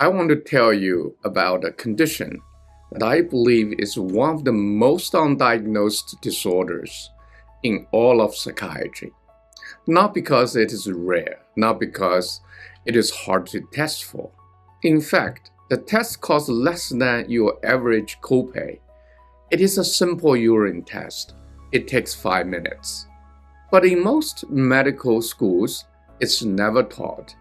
I want to tell you about a condition that I believe is one of the most undiagnosed disorders in all of psychiatry. Not because it is rare, not because it is hard to test for. In fact, the test costs less than your average copay. It is a simple urine test. It takes 5 minutes. But in most medical schools, it's never taught.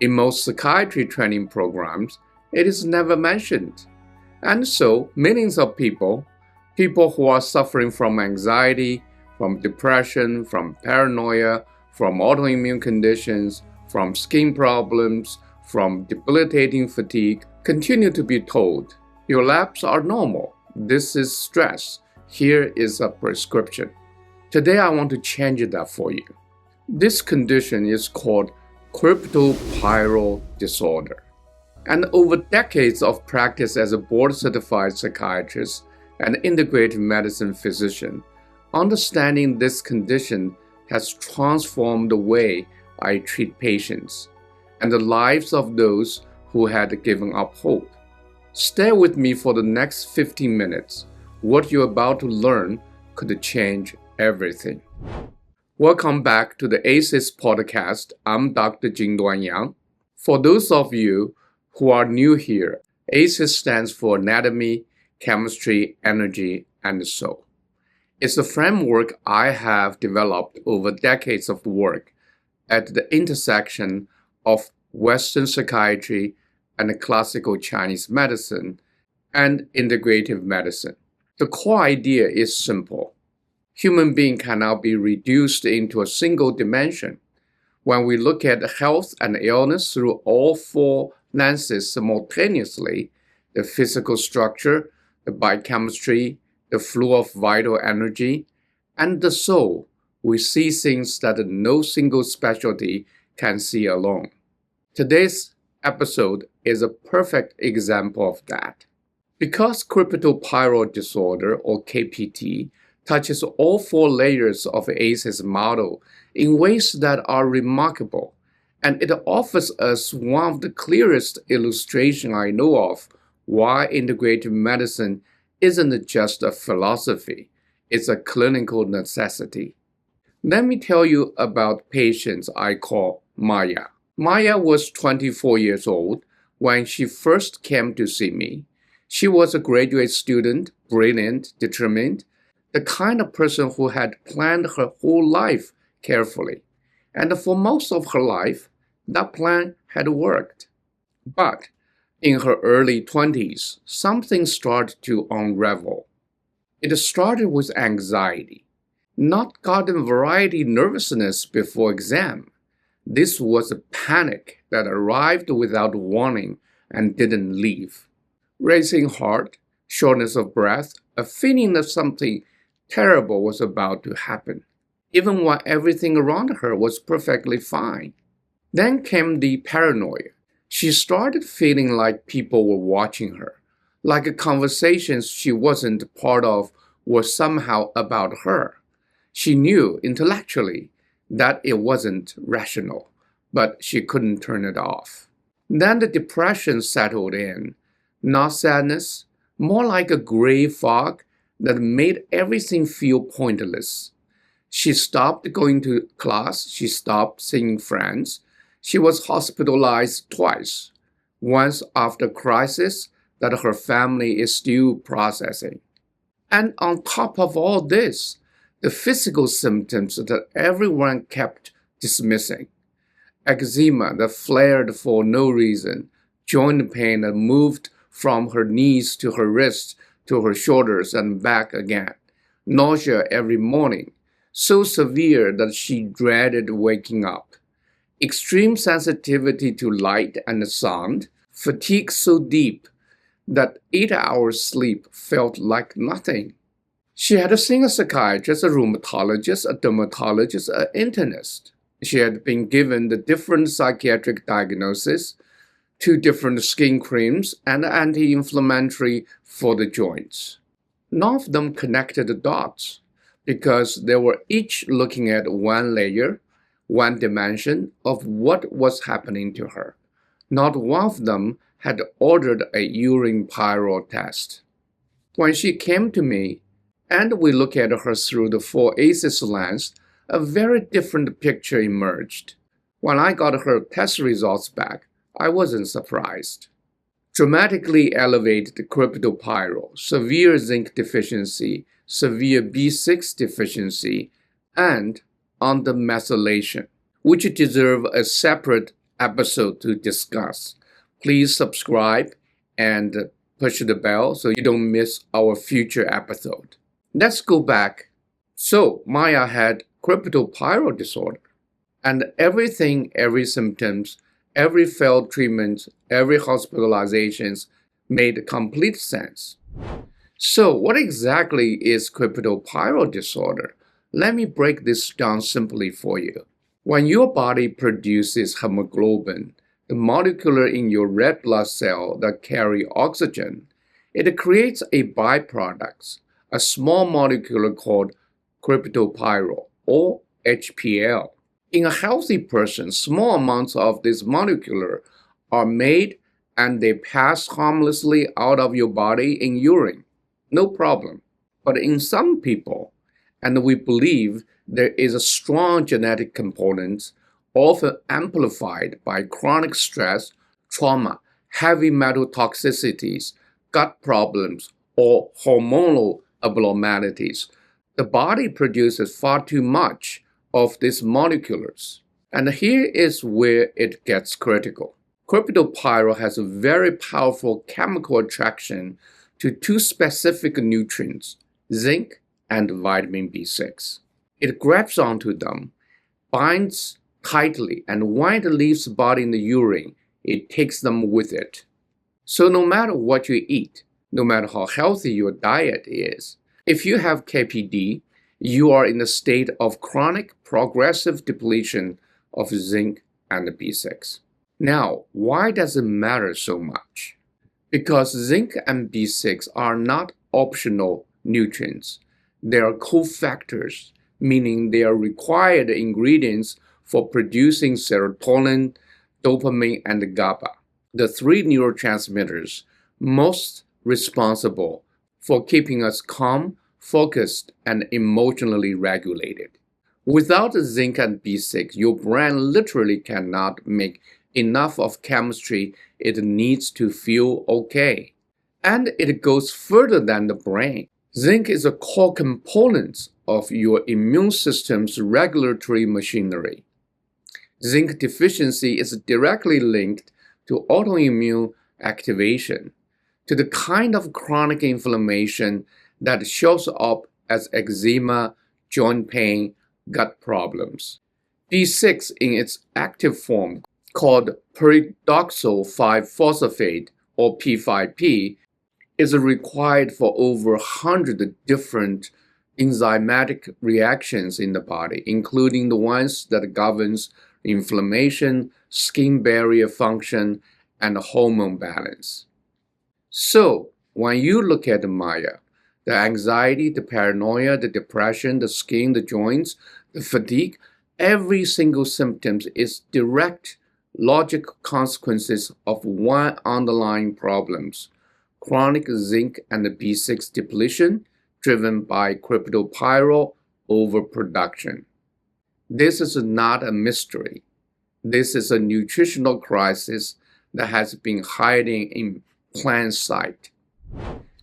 In most psychiatry training programs, it is never mentioned. And so, millions of people who are suffering from anxiety, from depression, from paranoia, from autoimmune conditions, from skin problems, from debilitating fatigue, continue to be told, your labs are normal. This is stress. Here is a prescription. Today I want to change that for you. This condition is called KRYPTOPYRROLE disorder. And over decades of practice as a board-certified psychiatrist and integrative medicine physician, understanding this condition has transformed the way I treat patients and the lives of those who had given up hope. Stay with me for the next 15 minutes. What you're about to learn could change everything. Welcome back to the ACEs podcast. I'm Dr. Jingduan Yang. For those of you who are new here, ACEs stands for Anatomy, Chemistry, Energy, and Soul. It's a framework I have developed over decades of work at the intersection of Western psychiatry and classical Chinese medicine and integrative medicine. The core idea is simple. Human being cannot be reduced into a single dimension. When we look at health and illness through all four lenses simultaneously, the physical structure, the biochemistry, the flow of vital energy, and the soul, we see things that no single specialty can see alone. Today's episode is a perfect example of that. Because KRYPTOPYRROLE disorder, or KPT, touches all four layers of ACEs model in ways that are remarkable, and it offers us one of the clearest illustrations I know of why integrative medicine isn't just a philosophy, it's a clinical necessity. Let me tell you about patients I call Maya. Maya was 24 years old when she first came to see me. She was a graduate student, brilliant, determined, the kind of person who had planned her whole life carefully. And for most of her life, that plan had worked. But in her early 20s, something started to unravel. It started with anxiety, not garden variety nervousness before exam. This was a panic that arrived without warning and didn't leave. Racing heart, shortness of breath, a feeling that something terrible was about to happen, even when everything around her was perfectly fine. Then came the paranoia. She started feeling like people were watching her, like conversations she wasn't part of were somehow about her. She knew intellectually that it wasn't rational, but she couldn't turn it off. Then the depression settled in, not sadness, more like a gray fog that made everything feel pointless. She stopped going to class, she stopped seeing friends. She was hospitalized twice, once after crisis that her family is still processing. And on top of all this, the physical symptoms that everyone kept dismissing. Eczema that flared for no reason, joint pain that moved from her knees to her wrists to her shoulders and back again, nausea every morning, so severe that she dreaded waking up, extreme sensitivity to light and sound, fatigue so deep that 8 hours sleep felt like nothing. She had seen a psychiatrist, a rheumatologist, a dermatologist, an internist. She had been given the different psychiatric diagnoses, 2 different skin creams, and anti-inflammatory for the joints. None of them connected the dots because they were each looking at one layer, one dimension of what was happening to her. Not one of them had ordered a urine Pyrrole test. When she came to me, and we looked at her through the 4-ACEs lens, a very different picture emerged. When I got her test results back, I wasn't surprised. Dramatically elevated KRYPTOPYRROLE, severe zinc deficiency, severe B6 deficiency, and undermethylation, which deserve a separate episode to discuss. Please subscribe and push the bell so you don't miss our future episode. Let's go back. So Maya had KRYPTOPYRROLE disorder, and every symptoms, every failed treatment, every hospitalizations made complete sense. So what exactly is KRYPTOPYRROLE disorder? Let me break this down simply for you. When your body produces hemoglobin, the molecule in your red blood cell that carry oxygen, it creates a byproduct, a small molecule called KRYPTOPYRROLE or HPL. In a healthy person, small amounts of this molecule are made and they pass harmlessly out of your body in urine. No problem. But in some people, and we believe there is a strong genetic component, often amplified by chronic stress, trauma, heavy metal toxicities, gut problems, or hormonal abnormalities. The body produces far too much of these molecules. And here is where it gets critical. KRYPTOPYRROLE has a very powerful chemical attraction to two specific nutrients, zinc and vitamin B6. It grabs onto them, binds tightly, and when it leaves the body in the urine, it takes them with it. So no matter what you eat, no matter how healthy your diet is, if you have KPD, you are in a state of chronic progressive depletion of zinc and B6. Now, why does it matter so much? Because zinc and B6 are not optional nutrients. They are cofactors, meaning they are required ingredients for producing serotonin, dopamine, and GABA, the three neurotransmitters most responsible for keeping us calm, focused, and emotionally regulated. Without zinc and B6, your brain literally cannot make enough of chemistry it needs to feel okay. And it goes further than the brain. Zinc is a core component of your immune system's regulatory machinery. Zinc deficiency is directly linked to autoimmune activation, to the kind of chronic inflammation that shows up as eczema, joint pain, gut problems. B6 in its active form, called pyridoxal 5-phosphate or P5P, is required for over 100 different enzymatic reactions in the body, including the ones that governs inflammation, skin barrier function, and hormone balance. So, when you look at Maya, the anxiety, the paranoia, the depression, the skin, the joints, the fatigue, every single symptom is direct logical consequences of one underlying problems, chronic zinc and B6 depletion driven by KRYPTOPYRROLE overproduction. This is not a mystery. This is a nutritional crisis that has been hiding in plain sight.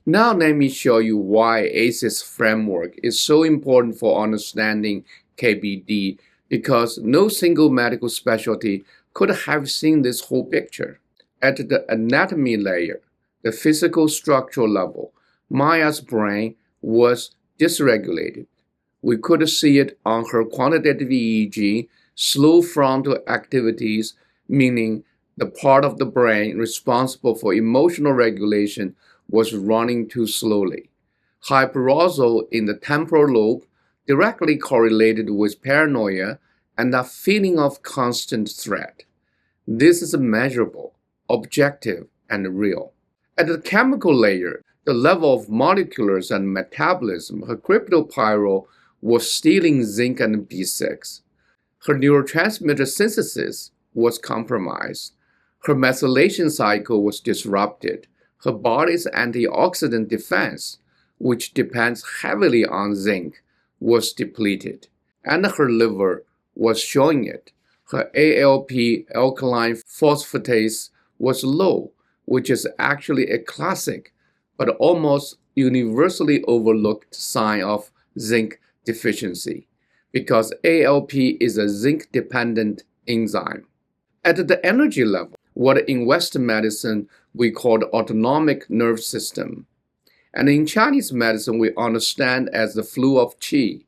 Now let me show you why ACEs framework is so important for understanding KBD, because no single medical specialty could have seen this whole picture. At the anatomy layer, the physical structural level, Maya's brain was dysregulated. We could see it on her quantitative EEG, slow frontal activities, meaning the part of the brain responsible for emotional regulation was running too slowly. Hyperarousal in the temporal lobe directly correlated with paranoia and a feeling of constant threat. This is measurable, objective, and real. At the chemical layer, the level of molecules and metabolism, her KRYPTOPYRROLE was stealing zinc and B6. Her neurotransmitter synthesis was compromised. Her methylation cycle was disrupted. Her body's antioxidant defense, which depends heavily on zinc, was depleted, and her liver was showing it. Her ALP, alkaline phosphatase, was low, which is actually a classic but almost universally overlooked sign of zinc deficiency, because ALP is a zinc-dependent enzyme. At the energy level, what in Western medicine we call the autonomic nerve system, and in Chinese medicine we understand as the flow of qi,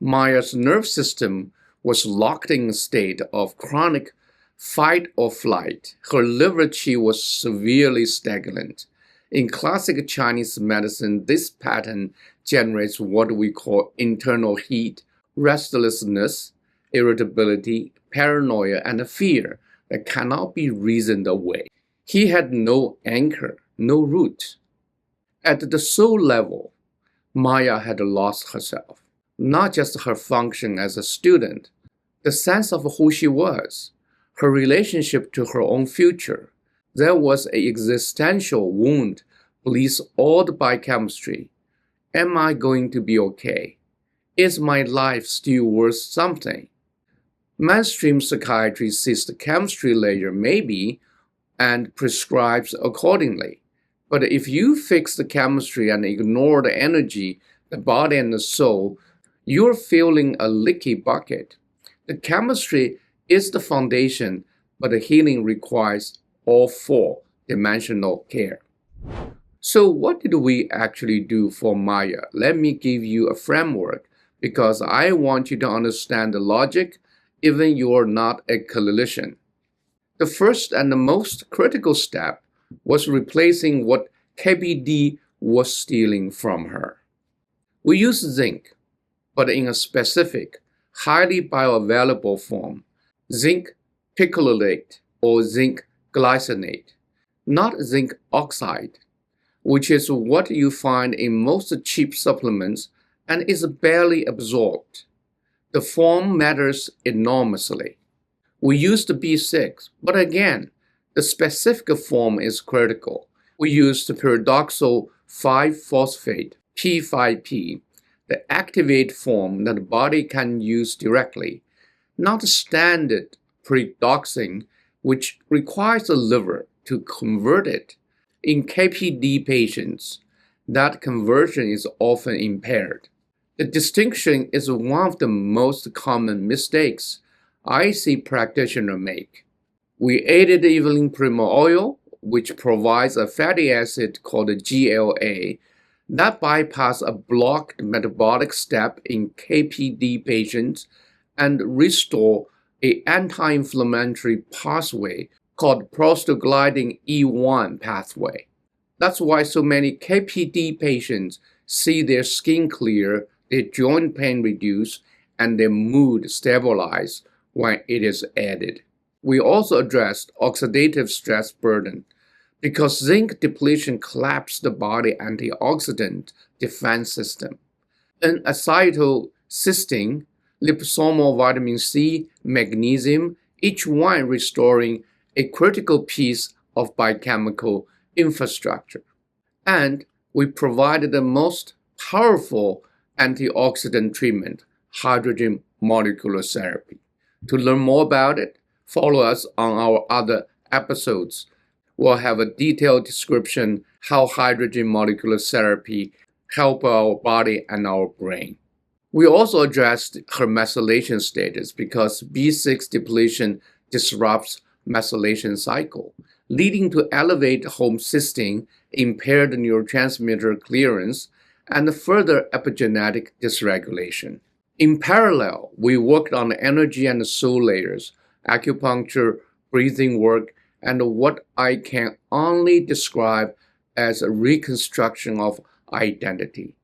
Maya's nerve system was locked in a state of chronic fight or flight. Her liver qi was severely stagnant. In classic Chinese medicine, this pattern generates what we call internal heat, restlessness, irritability, paranoia, and fear that cannot be reasoned away. He had no anchor, no root. At the soul level, Maya had lost herself, not just her function as a student, the sense of who she was, her relationship to her own future. There was an existential wound bleeds all the biochemistry. Am I going to be okay? Is my life still worth something? Mainstream psychiatry sees the chemistry layer maybe and prescribes accordingly. But if you fix the chemistry and ignore the energy, the body and the soul, you're filling a leaky bucket. The chemistry is the foundation, but the healing requires all four-dimensional care. So what did we actually do for Maya? Let me give you a framework because I want you to understand the logic even you're not a clinician. The first and the most critical step was replacing what KBD was stealing from her. We use zinc, but in a specific, highly bioavailable form, zinc picolinate or zinc glycinate, not zinc oxide, which is what you find in most cheap supplements and is barely absorbed. The form matters enormously. We used B6, but again, the specific form is critical. We used pyridoxal 5-phosphate, P5P, the activate form that the body can use directly, not standard pyridoxine, which requires the liver to convert it. In KPD patients, that conversion is often impaired. The distinction is one of the most common mistakes I see practitioners make. We added evening primrose oil, which provides a fatty acid called GLA that bypasses a blocked metabolic step in KPD patients and restore an anti-inflammatory pathway called prostaglandin E1 pathway. That's why so many KPD patients see their skin clear, their joint pain reduce, and their mood stabilize when it is added. We also addressed oxidative stress burden because zinc depletion collapses the body antioxidant defense system. And acetylcysteine, liposomal vitamin C, magnesium, each one restoring a critical piece of biochemical infrastructure. And we provided the most powerful antioxidant treatment, hydrogen molecular therapy. To learn more about it, follow us on our other episodes. We'll have a detailed description how hydrogen molecular therapy help our body and our brain. We also addressed her methylation status because B6 depletion disrupts methylation cycle, leading to elevated homocysteine, impaired neurotransmitter clearance, and further epigenetic dysregulation. In parallel, we worked on the energy and the soul layers, acupuncture, breathing work, and what I can only describe as a reconstruction of identity.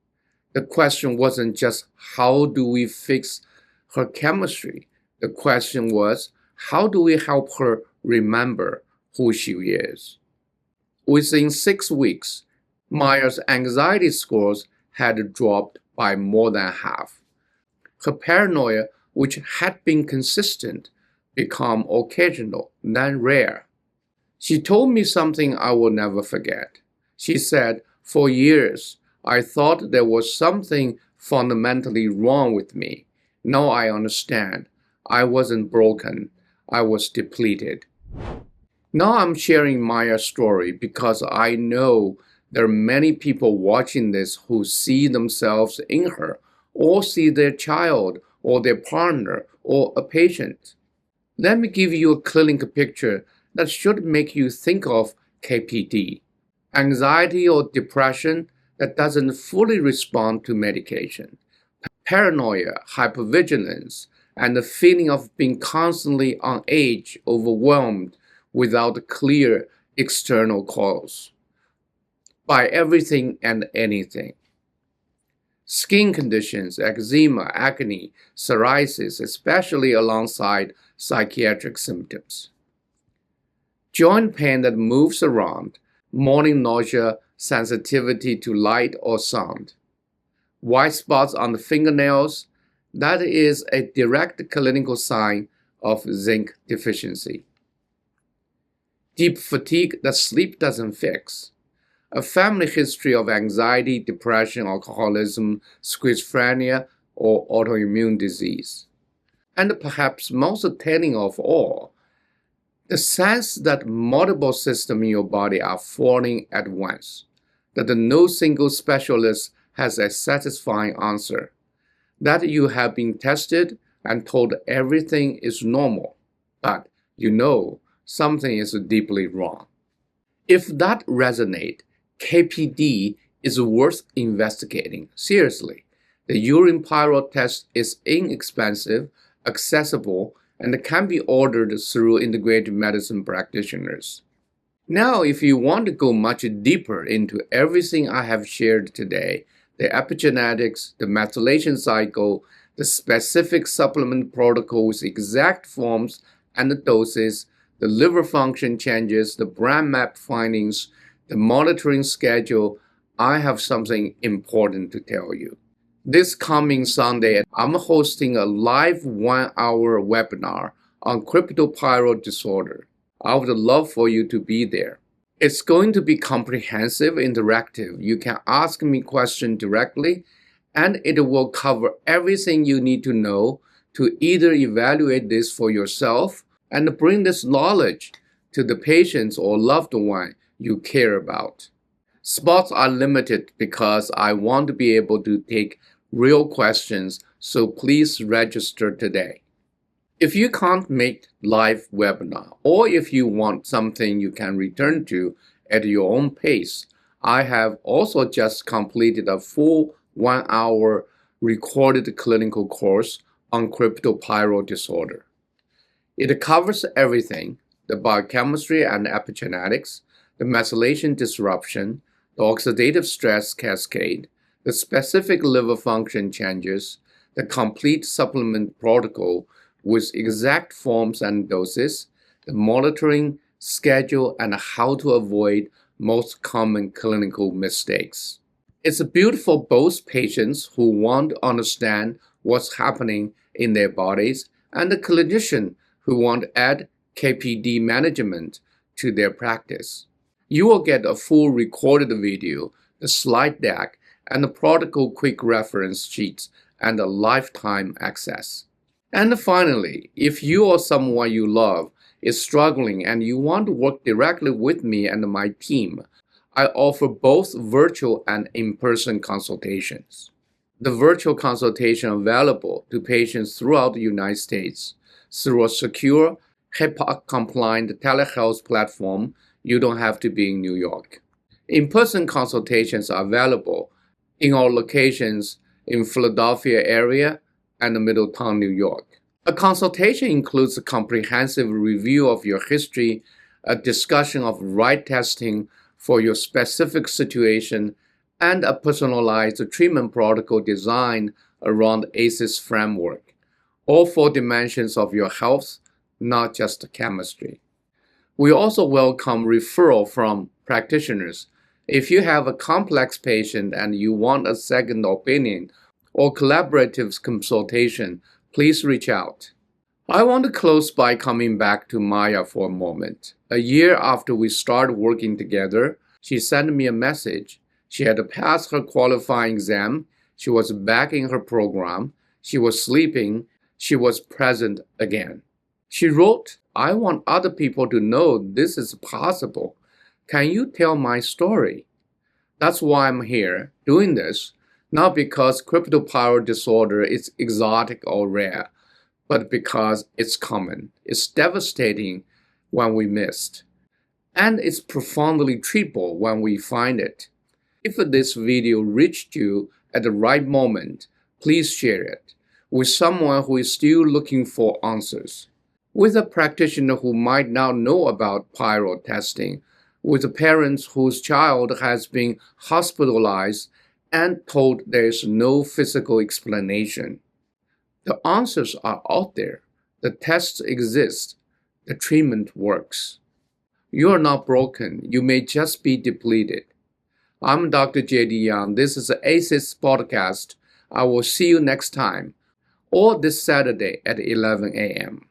The question wasn't just how do we fix her chemistry? The question was how do we help her remember who she is? Within 6 weeks, Maya's anxiety scores had dropped by more than half. Her paranoia, which had been consistent, became occasional, then rare. She told me something I will never forget. She said, "For years, I thought there was something fundamentally wrong with me. Now I understand. I wasn't broken. I was depleted." Now I'm sharing Maya's story because I know there are many people watching this who see themselves in her, or see their child, or their partner, or a patient. Let me give you a clinical picture that should make you think of KPD. Anxiety or depression that doesn't fully respond to medication. Paranoia, hypervigilance, and the feeling of being constantly on edge, overwhelmed without clear external cause by everything and anything. Skin conditions, eczema, acne, psoriasis, especially alongside psychiatric symptoms. Joint pain that moves around, morning nausea, sensitivity to light or sound. White spots on the fingernails, that is a direct clinical sign of zinc deficiency. Deep fatigue that sleep doesn't fix. A family history of anxiety, depression, alcoholism, schizophrenia, or autoimmune disease. And perhaps most telling of all, the sense that multiple systems in your body are falling at once, that no single specialist has a satisfying answer, that you have been tested and told everything is normal, but you know something is deeply wrong. If that resonates, KPD is worth investigating. Seriously, the urine Pyrrole test is inexpensive, accessible, and can be ordered through integrated medicine practitioners. Now, if you want to go much deeper into everything I have shared today, the epigenetics, the methylation cycle, the specific supplement protocols, exact forms and the doses, the liver function changes, the brand map findings, the monitoring schedule, I have something important to tell you. This coming Sunday, I'm hosting a live 1-hour webinar on cryptopyrrole disorder. I would love for you to be there. It's going to be comprehensive, interactive. You can ask me questions directly, and it will cover everything you need to know to either evaluate this for yourself and bring this knowledge to the patients or loved one you care about. Spots are limited because I want to be able to take real questions, so please register today. If you can't make live webinar, or if you want something you can return to at your own pace, I have also just completed a full 1-hour recorded clinical course on cryptopyrrole disorder. It covers everything: the biochemistry and epigenetics, the methylation disruption, the oxidative stress cascade, the specific liver function changes, the complete supplement protocol with exact forms and doses, the monitoring schedule, and how to avoid most common clinical mistakes. It's built for both patients who want to understand what's happening in their bodies and the clinician who want to add KPD management to their practice. You will get a full recorded video, the slide deck, and the protocol quick reference sheets, and a lifetime access. And finally, if you or someone you love is struggling and you want to work directly with me and my team, I offer both virtual and in-person consultations. The virtual consultation available to patients throughout the United States through a secure, HIPAA-compliant telehealth platform. You don't have to be in New York. In-person consultations are available in our locations in Philadelphia area and Middletown, New York. A consultation includes a comprehensive review of your history, a discussion of right testing for your specific situation, and a personalized treatment protocol designed around ACEs framework, all 4 dimensions of your health, not just chemistry. We also welcome referral from practitioners. If you have a complex patient and you want a second opinion or collaborative consultation, please reach out. I want to close by coming back to Maya for a moment. A year after we started working together, she sent me a message. She had passed her qualifying exam. She was back in her program. She was sleeping. She was present again. She wrote, "I want other people to know this is possible. Can you tell my story?" That's why I'm here doing this, not because cryptopyrrole disorder is exotic or rare, but because it's common, it's devastating when we miss, and it's profoundly treatable when we find it. If this video reached you at the right moment, please share it with someone who is still looking for answers, with a practitioner who might not know about Pyrrole testing, with parents whose child has been hospitalized and told there is no physical explanation. The answers are out there. The tests exist. The treatment works. You are not broken. You may just be depleted. I'm Dr. J.D. Young. This is the ACES podcast. I will see you next time, or this Saturday at 11 a.m.